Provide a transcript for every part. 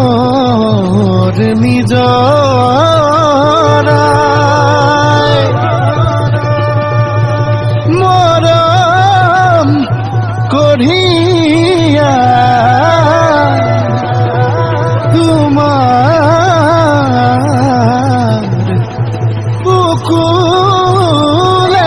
প্ৰেমৰ নিজৰাই মৰম কঢ়িয়া তোমাৰ বুকুলে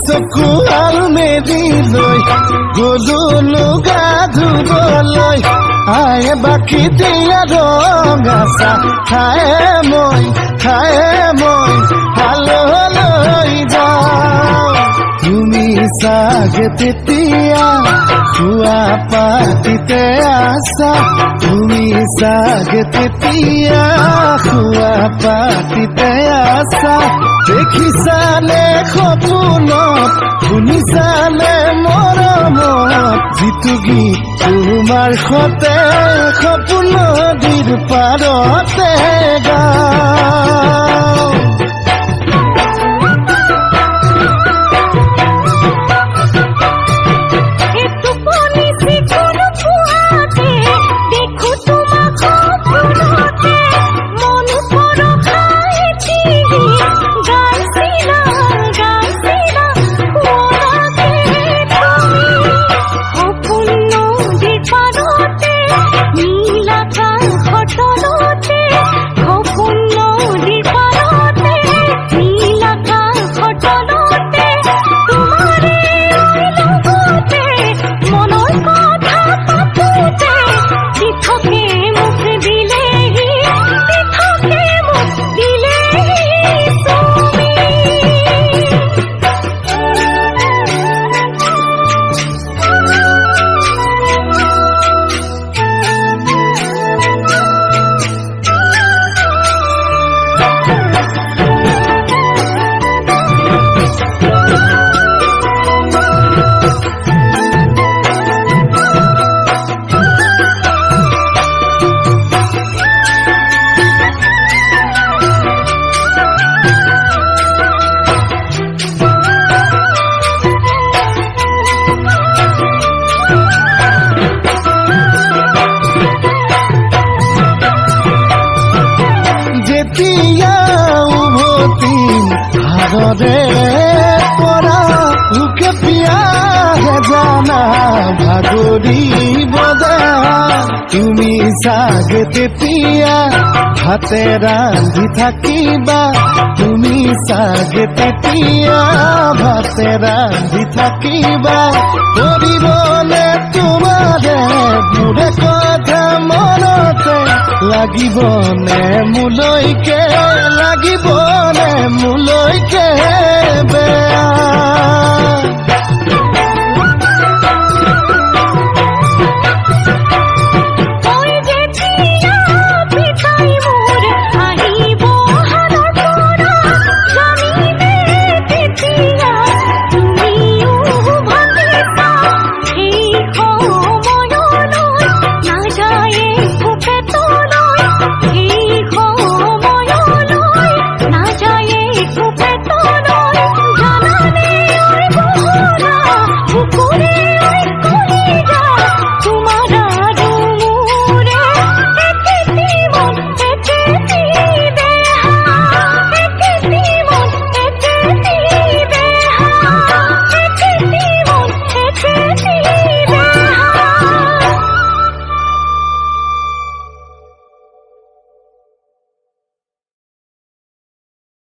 চকু আলমেৰি লৈ গলো লুগা ধুবলৈ আয়ে বাকী দিয়া ৰঙা চাহ খায়ে মই হাললৈ যাওঁ তুমি চাগে তেতিয়া খোৱা পাতিতে আছা তুমি চাগে তেতিয়া খোৱা পাতিতে আছা দেখিছানে সপোনত শুনিছানে মৰমত যিটো গীত তোমাৰ সতে সপোন নদীৰ পাৰতে গাওঁ ভাগৰে পৰা লোকে পিয়াহে জানা ভাগৰি বজা তুমি চাগে তেতিয়া হাতে ৰান্ধি থাকিবা তুমি চাগে তেতিয়া ভাতে ৰান্ধি থাকিবা কৰিবলে তোমাৰে মোৰে কথা মনতে লাগিবনে মোলৈকে বেয়া